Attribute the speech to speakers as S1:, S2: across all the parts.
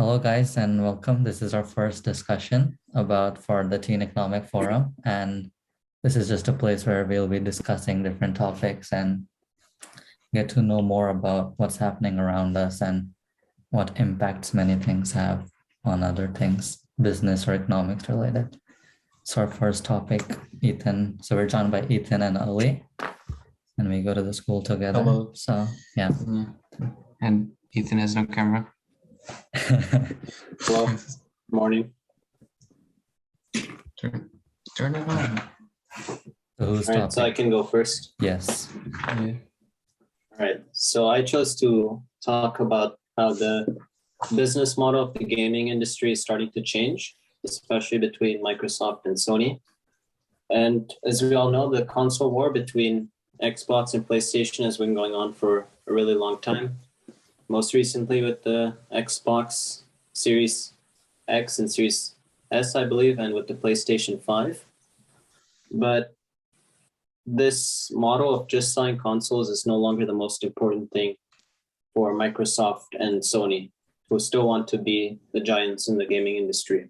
S1: Hello, guys, and welcome. This is our first discussion about for the Teen Economic Forum, and this is just a place where we'll be discussing different topics and get to know more about what's happening around us and what impacts many things have on other things, business or economics related. So our first topic, Ethan. So we're joined by Ethan and Ali, and we go to the school together.
S2: Hello.
S1: So yeah.
S2: And Ethan has no camera.
S3: Hello. Morning.
S2: Turn it on.
S1: So
S3: All right, so I can go first.
S1: Yes.
S2: Yeah.
S3: All right, so I chose to talk about how the business model of the gaming industry is starting to change, especially between Microsoft and Sony. And as we all know, the console war between Xbox and PlayStation has been going on for a really long time. Most recently with the Xbox Series X and Series S, I believe, and with the PlayStation 5. But this model of just selling consoles is no longer the most important thing for Microsoft and Sony, who still want to be the giants in the gaming industry.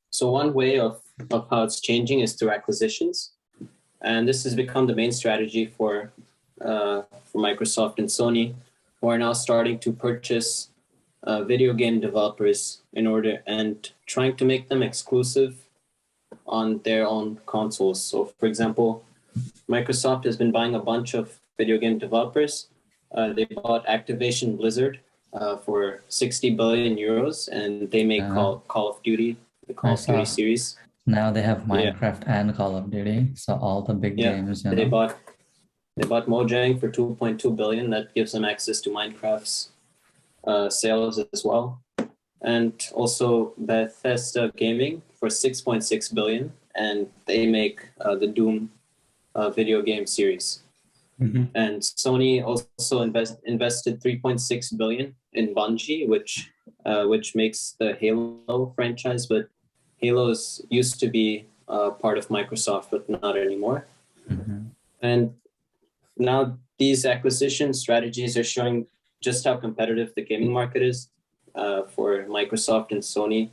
S3: So one way of how it's changing is through acquisitions. And this has become the main strategy for Microsoft and Sony, who are now starting to purchase video game developers in order and trying to make them exclusive on their own consoles. So, for example, Microsoft has been buying a bunch of video game developers. They bought Activision Blizzard for 60 billion euros, and they make Call of Duty, the Call of Duty series.
S1: Now they have Minecraft and Call of Duty, so all the big games.
S3: They bought Mojang for 2.2 billion. That gives them access to Minecraft's sales as well, and also Bethesda Gaming for 6.6 billion, and they make the Doom video game series.
S2: Mm-hmm.
S3: And Sony also invested 3.6 billion in Bungie, which makes the Halo franchise, but Halo used to be part of Microsoft, but not anymore.
S1: Mm-hmm.
S3: And now these acquisition strategies are showing just how competitive the gaming market is for Microsoft and Sony,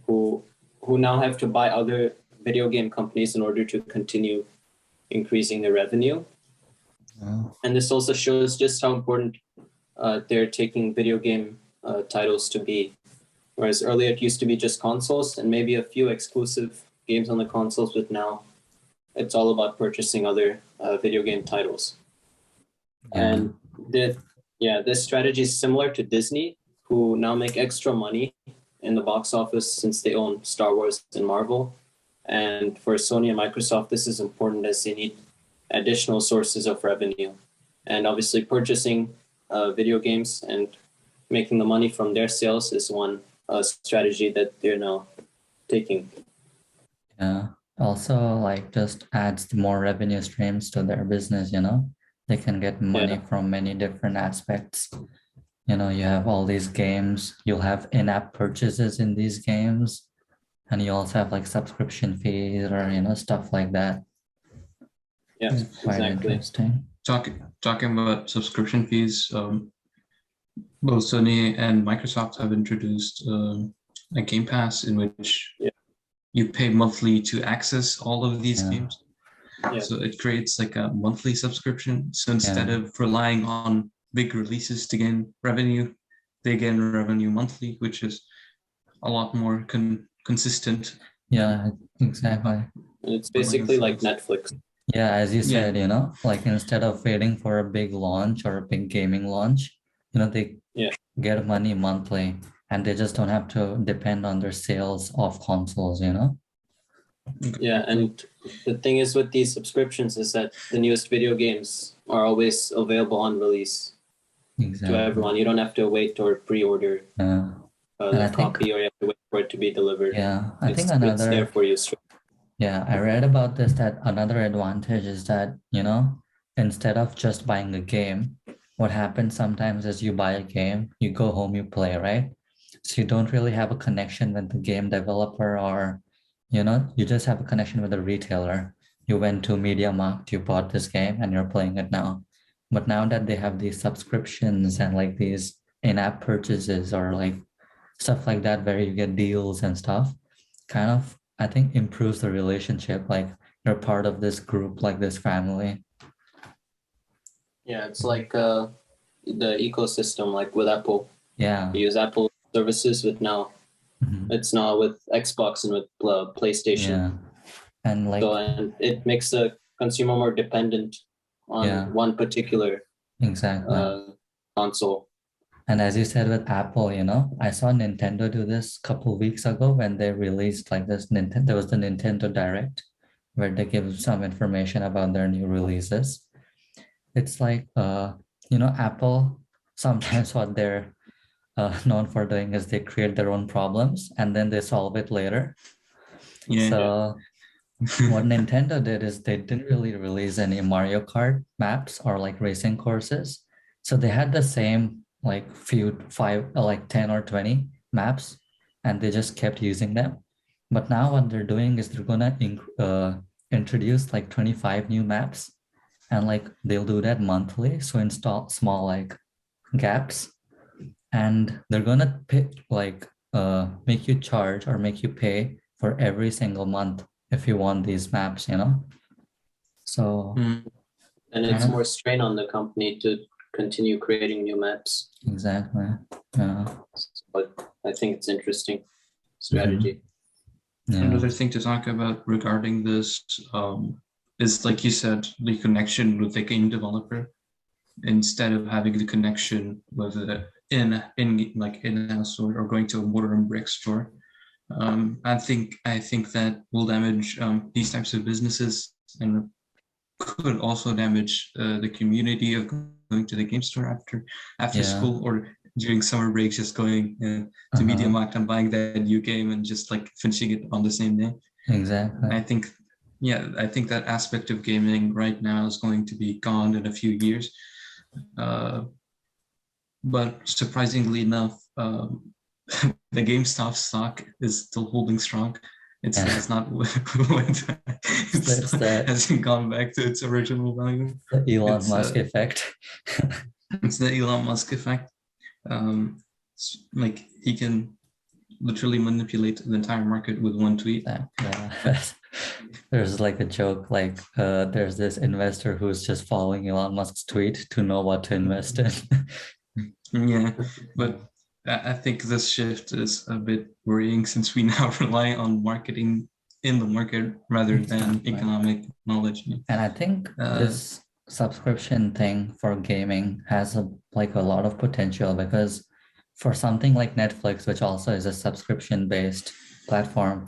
S3: who now have to buy other video game companies in order to continue increasing their revenue.
S1: Oh.
S3: And this also shows just how important they're taking video game titles to be. Whereas earlier it used to be just consoles and maybe a few exclusive games on the consoles, but now it's all about purchasing other video game titles. And this strategy is similar to Disney, who now make extra money in the box office since they own Star Wars and Marvel. And for Sony and Microsoft, this is important as they need additional sources of revenue. And obviously purchasing video games and making the money from their sales is one strategy that they're now taking.
S1: Yeah. Also, like, just adds more revenue streams to their business, They can get money from many different aspects. You have all these games, you'll have in-app purchases in these games, and you also have like subscription fees or, stuff like that.
S3: Yeah,
S1: it's quite interesting.
S2: Talking about subscription fees, both Sony and Microsoft have introduced a Game Pass in which you pay monthly to access all of these games.
S3: Yeah.
S2: So it creates like a monthly subscription. So instead of relying on big releases to gain revenue, they gain revenue monthly, which is a lot more consistent.
S1: Yeah, exactly.
S3: And it's basically like Netflix.
S1: Yeah, as you said, like instead of waiting for a big launch or a big gaming launch, they get money monthly and they just don't have to depend on their sales of consoles,
S3: Yeah, and the thing is with these subscriptions is that the newest video games are always available on release to everyone. You don't have to wait or pre-order the copy, or you have to wait for it to be delivered.
S1: Yeah,
S3: it's there for you.
S1: Yeah, I read about this, that another advantage is that, instead of just buying a game, what happens sometimes is you buy a game, you go home, you play, right? So you don't really have a connection with the game developer or, you just have a connection with the retailer. You went to MediaMarkt, you bought this game and you're playing it now. But now that they have these subscriptions and like these in-app purchases or like stuff like that where you get deals and stuff, kind of I think improves the relationship. Like you're part of this group, like this family.
S3: Yeah, it's like the ecosystem, like with Apple.
S1: Yeah.
S3: You use Apple services with now.
S1: Mhm.
S3: It's now with Xbox and with PlayStation.
S1: Yeah. And like
S3: And it makes the consumer more dependent on one particular
S1: exactly.
S3: console.
S1: And as you said with Apple, I saw Nintendo do this a couple weeks ago when they released like this Nintendo. There was the Nintendo Direct where they give some information about their new releases. It's like Apple sometimes what they're known for doing is they create their own problems and then they solve it later.
S2: Yeah.
S1: So what Nintendo did is they didn't really release any Mario Kart maps or like racing courses. So they had the same like like 10 or 20 maps and they just kept using them. But now what they're doing is they're gonna introduce like 25 new maps and like they'll do that monthly. So install small like gaps and they're gonna make you charge or make you pay for every single month if you want these maps. So
S3: and it's more strain on the company to continue creating new maps.
S1: Exactly. Yeah.
S3: But I think it's interesting strategy.
S1: Yeah.
S2: Another thing to talk about regarding this is, like you said, the connection with the game developer instead of having the connection with the in-house store or going to a mortar and brick store. I think that will damage these types of businesses and could also damage the community of going to the game store after school or during summer breaks, just going to Media Markt and buying that new game and just like finishing it on the same day.
S1: Exactly.
S2: I think that aspect of gaming right now is going to be gone in a few years. But surprisingly enough, the GameStop stock is still holding strong. It's not hasn't gone back to its original value.
S1: The Elon Musk effect.
S2: It's the Elon Musk effect. Like he can literally manipulate the entire market with one tweet.
S1: Yeah. There's like a joke, like there's this investor who's just following Elon Musk's tweet to know what to invest in.
S2: Yeah, but I think this shift is a bit worrying since we now rely on marketing in the market rather than economic knowledge.
S1: And I think this subscription thing for gaming has a lot of potential because for something like Netflix, which also is a subscription-based platform,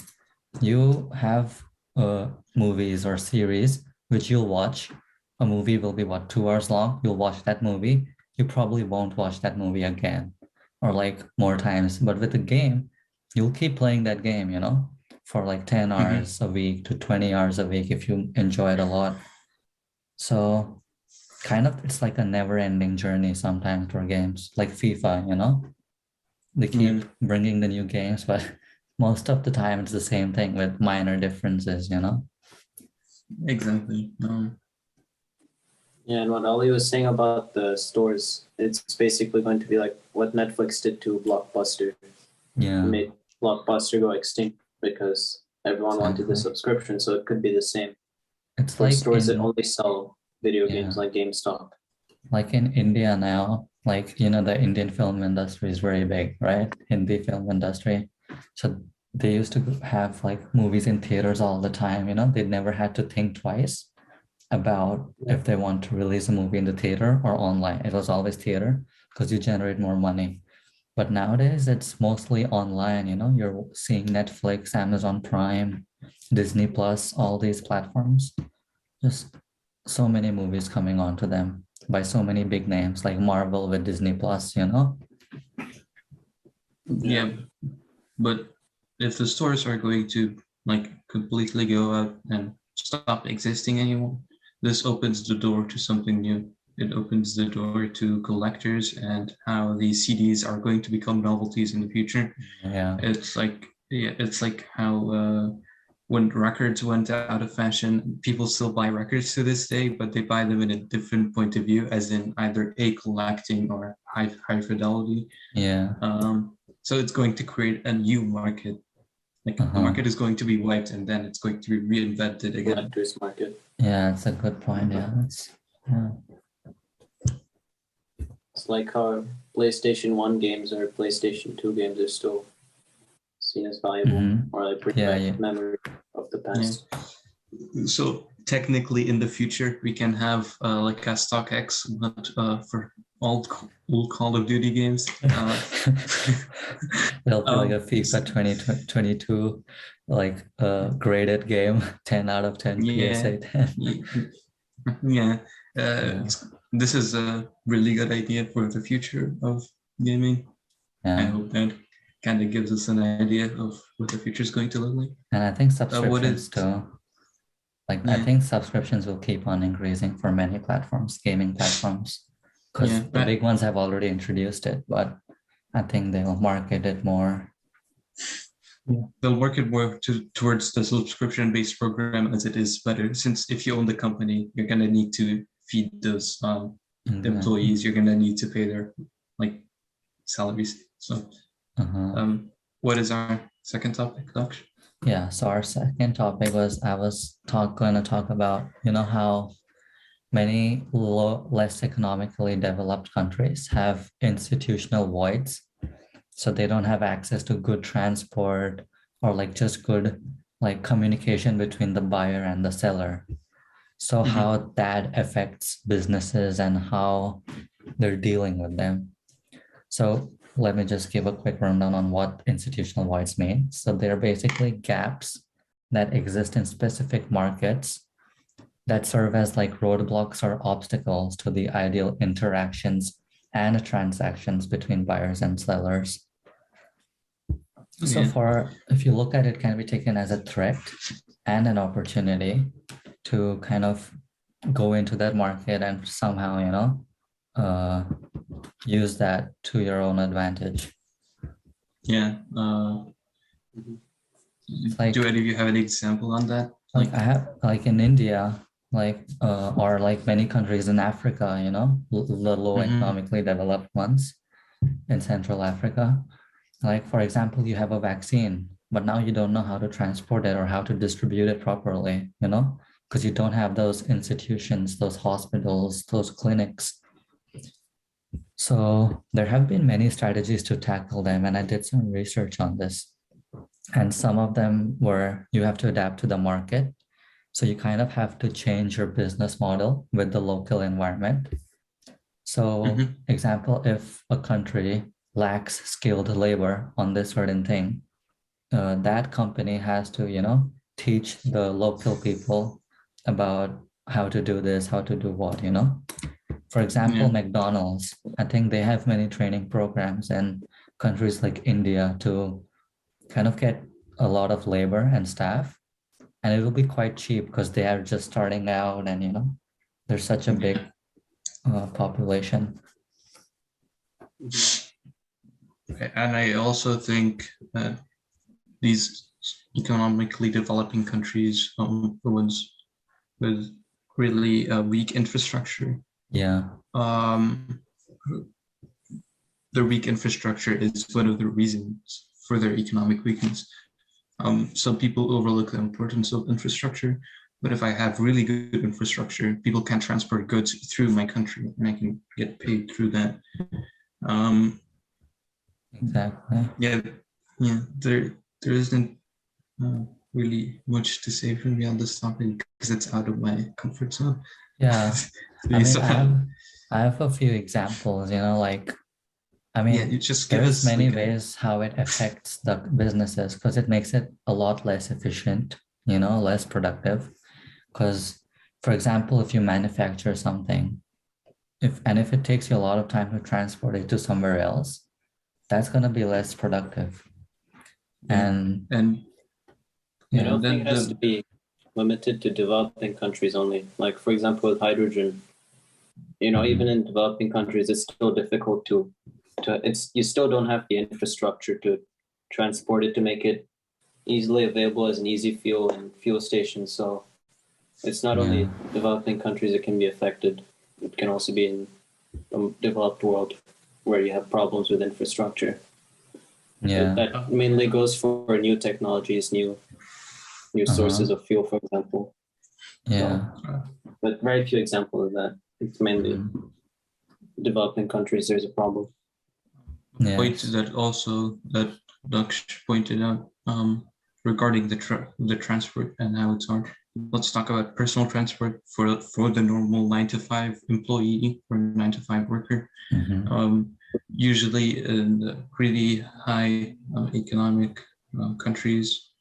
S1: you have movies or series which you'll watch. A movie will be 2 hours long. You'll watch that movie. You probably won't watch that movie again or like more times. But with a game, you'll keep playing that game, for like 10 hours a week to 20 hours a week if you enjoy it a lot. So kind of it's like a never-ending journey sometimes for games like FIFA, they keep bringing the new games, but most of the time it's the same thing with minor differences.
S2: Exactly.
S3: Yeah, and what Ali was saying about the stores, it's basically going to be like what Netflix did to Blockbuster.
S1: Yeah.
S3: It made Blockbuster go extinct because everyone wanted the subscription, so it could be the same.
S1: It's
S3: for
S1: like
S3: stores that only sell video games like GameStop.
S1: Like in India now, the Indian film industry is very big, right? Hindi film industry. So they used to have like movies in theaters all the time, they never had to think twice about if they want to release a movie in the theater or online. It was always theater because you generate more money. But nowadays it's mostly online, you're seeing Netflix, Amazon Prime, Disney Plus, all these platforms. Just so many movies coming onto them by so many big names like Marvel with Disney Plus,
S2: Yeah, but if the stores are going to like completely go out and stop existing anymore, this opens the door to something new. It opens the door to collectors and how these CDs are going to become novelties in the future.
S1: Yeah.
S2: It's like how when records went out of fashion, people still buy records to this day, but they buy them in a different point of view, as in either A, collecting, or high fidelity.
S1: Yeah.
S2: So it's going to create a new market. Like the market is going to be wiped, and then it's going to be reinvented again.
S3: Collector's market.
S1: Yeah, it's a good point. Yeah, yeah.
S3: It's like how PlayStation 1 games or PlayStation 2 games are still seen as valuable, or like bring back memory of the past.
S2: Yeah. So technically, in the future, we can have like a StockX, but for old Call of Duty games.
S1: It'll be like a FIFA 2022, like a graded game, 10 out of 10, PSA 10.
S2: Yeah. This is a really good idea for the future of gaming.
S1: Yeah.
S2: I hope that kind of gives us an idea of what the future is going to look like.
S1: And I think subscriptions too. Like I think subscriptions will keep on increasing for many platforms, gaming platforms, because the big ones have already introduced it, but I think they'll market it more.
S2: Yeah, they'll market more towards the subscription-based program as it is better. Since if you own the company, you're gonna need to feed those employees. You're gonna need to pay their like salaries. So, what is our second topic, Daksh?
S1: Yeah, so our second topic was I was going to talk about, you know, how many less economically developed countries have institutional voids. So they don't have access to good transport or like just good like communication between the buyer and the seller. So how that affects businesses and how they're dealing with them. So let me just give a quick rundown on what institutional voids mean. So they're basically gaps that exist in specific markets that serve as like roadblocks or obstacles to the ideal interactions and transactions between buyers and sellers. So if you look at it, can be taken as a threat and an opportunity to kind of go into that market and somehow, you know, use that to your own advantage.
S2: Yeah.
S1: Like,
S2: do any of you have an example on that?
S1: Like I have, like in India, like or like many countries in Africa, you know, the low economically developed ones in Central Africa. Like for example, you have a vaccine, but now you don't know how to transport it or how to distribute it properly, you know, because you don't have those institutions, those hospitals, those clinics. So there have been many strategies to tackle them, and I did some research on this. And some of them were you have to adapt to the market. So you kind of have to change your business model with the local environment. So example, if a country lacks skilled labor on this certain thing, that company has to, you know, teach the local people about how to do this, how to do what, you know. For example, McDonald's, I think they have many training programs in countries like India to kind of get a lot of labor and staff, and it will be quite cheap because they are just starting out, and you know, there's such a big population.
S2: And I also think that these economically developing countries, the ones with really weak infrastructure, their weak infrastructure is one of the reasons for their economic weakness. Some people overlook the importance of infrastructure, but if I have really good infrastructure, people can transport goods through my country and I can get paid through that.
S1: Exactly.
S2: Yeah. There isn't really much to say for me on this topic because it's out of my comfort zone.
S1: Yeah. I mean, I have a few examples, you know, like, I mean,
S2: you just
S1: there's many ways how it affects the businesses because it makes it a lot less efficient, you know, less productive. Because, for example, if you manufacture something, if it takes you a lot of time to transport it to somewhere else, that's going to be less productive. And
S3: I don't think it has to be limited to developing countries only. Like, for example, with hydrogen, you know, even in developing countries, it's still difficult you still don't have the infrastructure to transport it to make it easily available as an easy fuel and fuel station. So it's not only developing countries that can be affected, it can also be in the developed world where you have problems with infrastructure.
S1: Yeah.
S3: That mainly goes for new technologies, new sources of fuel, for example.
S1: Yeah.
S3: But very few examples of that. It's mainly developing countries there's a problem.
S2: Point that Daksh pointed out regarding the transport and how it's hard. Let's talk about personal transport for the normal 9-to-5 employee or 9-to-5 worker. Usually in the really high economic countries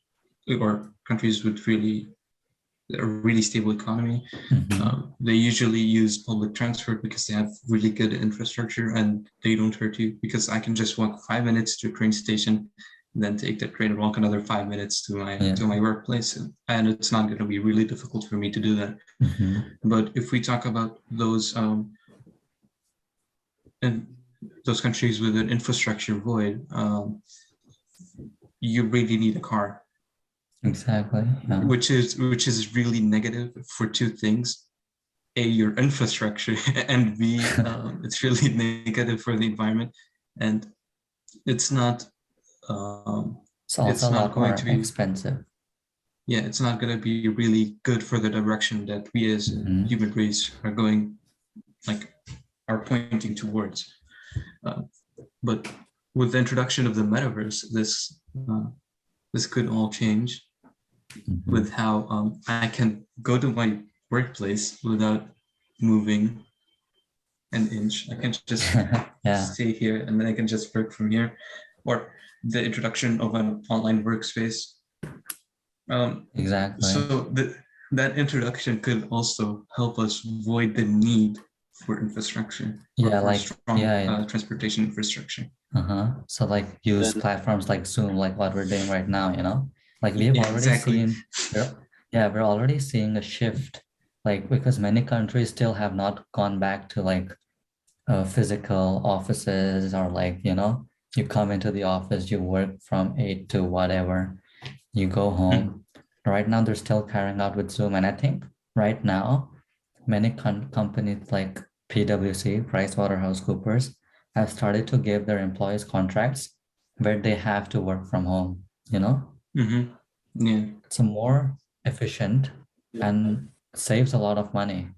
S2: or countries with a really stable economy, they usually use public transport because they have really good infrastructure and they don't hurt you, because I can just walk 5 minutes to a train station, then take the train and walk another 5 minutes to my workplace, and it's not going to be really difficult for me to do that. But if we talk about those countries with an infrastructure void, you really need a car.
S1: Exactly. Yeah.
S2: Which is really negative for two things: A, your infrastructure, and B, it's really negative for the environment, and it's not.
S1: It's also a lot more expensive.
S2: Yeah, it's not going to be really good for the direction that we as a human race are pointing towards. But with the introduction of the metaverse, this could all change. With how I can go to my workplace without moving an inch. I can just stay here and then I can just work from here. Or the introduction of an online workspace.
S1: Exactly.
S2: So that introduction could also help us avoid the need for infrastructure. Transportation infrastructure.
S1: So like use platforms like Zoom, like what we're doing right now, like we've already seen, we're already seeing a shift, like because many countries still have not gone back to like physical offices, or like, you come into the office, you work from 8 to whatever, you go home. Right now, they're still carrying out with Zoom. And I think right now, many companies like PwC, PricewaterhouseCoopers, have started to give their employees contracts where they have to work from home, It's a more efficient and saves a lot of money.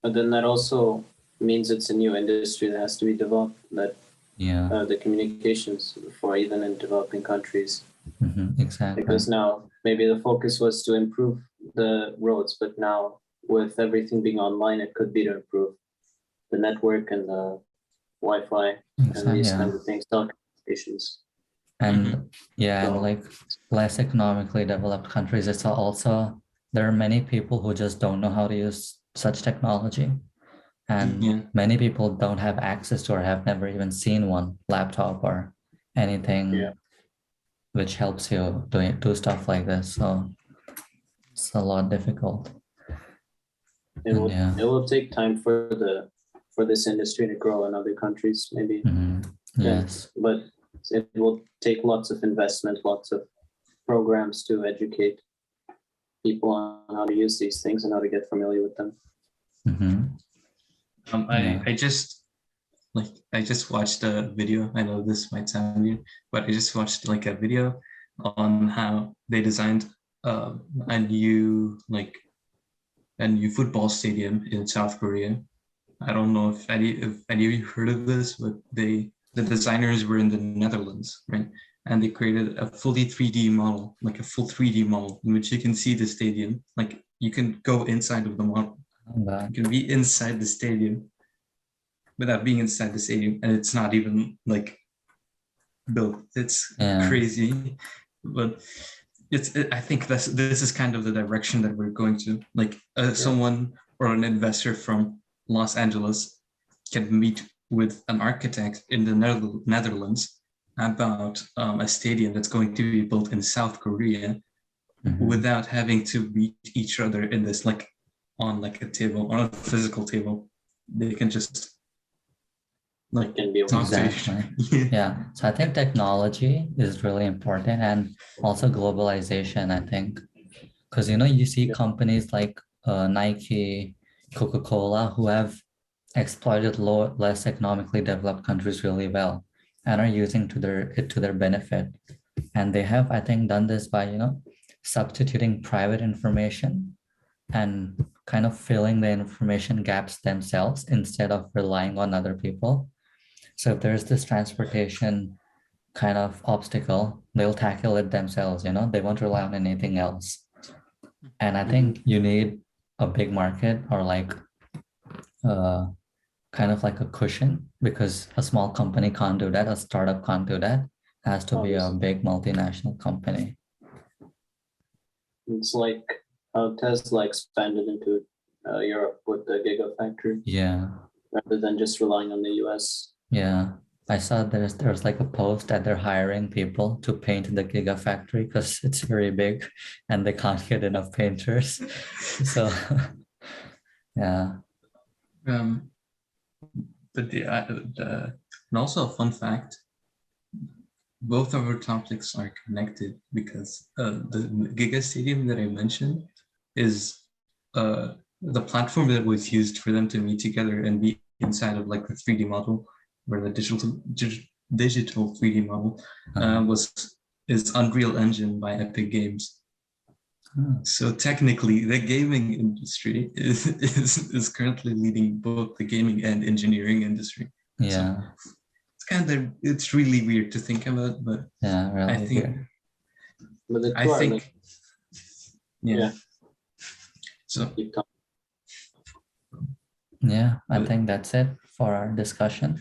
S3: But then that also means it's a new industry that has to be developed, that the communications for even in developing countries.
S1: Exactly.
S3: Because now maybe the focus was to improve the roads, but now with everything being online, it could be to improve the network and the Wi-Fi and these kinds of things, telecommunications.
S1: And and like less economically developed countries, it's also, there are many people who just don't know how to use such technology. And many people don't have access to or have never even seen one laptop or anything which helps you do stuff like this. So it's a lot difficult.
S3: It will take time for this industry to grow in other countries, maybe.
S1: Yes.
S3: But it will take lots of investment, lots of programs to educate people on how to use these things and how to get familiar with them.
S2: I just watched a video. I know this might sound weird, but I just watched like a video on how they designed a new football stadium in South Korea. I don't know if any of you heard of this, but the designers were in the Netherlands, right? And they created a fully 3D model, like a full 3D model, in which you can see the stadium. Like you can go inside of the model. You can be inside the stadium without being inside the stadium, and it's not even like built. It's crazy, but I think this is kind of the direction that we're going to. Like someone or an investor from Los Angeles can meet with an architect in the Netherlands about a stadium that's going to be built in South Korea without having to meet each other in this on a table, on a physical table. They can just like
S3: can be
S2: talk to each
S1: Exactly. Yeah. So I think technology is really important, and also globalization, I think. Because you see
S3: Yeah.
S1: companies like Nike, Coca-Cola, who have exploited less economically developed countries really well and are using to their benefit. And they have, I think, done this by substituting private information and kind of filling the information gaps themselves instead of relying on other people. So if there's this transportation kind of obstacle, they'll tackle it themselves. They won't rely on anything else. And I think you need a big market, or like uh, kind of like a cushion, because a small company can't do that. A startup can't do that. It has to be a
S3: Obviously.
S1: big multinational company.
S3: It's like how Tesla expanded into Europe with the Gigafactory
S1: Yeah.
S3: rather than just relying on the US.
S1: Yeah. I saw there's like a post that they're hiring people to paint the Gigafactory because it's very big and they can't get enough painters. So yeah.
S2: But and also a fun fact, both of our topics are connected because the Giga Stadium that I mentioned is the platform that was used for them to meet together and be inside of like the 3D model, where the digital 3D model is Unreal Engine by Epic Games. So technically, the gaming industry is currently leading both the gaming and engineering industry.
S1: Yeah.
S2: So it's really weird to think about, but
S1: Yeah, really
S2: I think
S1: weird.
S3: But the
S2: I
S3: two are
S2: think
S3: linked.
S2: yeah. So
S1: yeah, I think that's it for our discussion.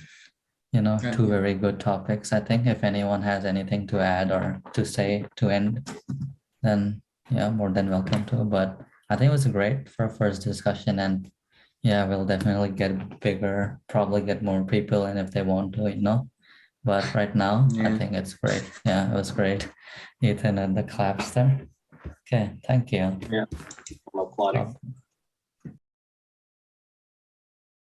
S1: Two very good topics. I think if anyone has anything to add or to say to end, then yeah, more than welcome to. But I think it was great for a first discussion, and yeah, we'll definitely get bigger, probably get more people in if they want to. But right now, I
S2: yeah.
S1: think it's great. Yeah, it was great. Ethan and the claps there. Okay, thank you.
S3: Yeah, I'm applauding.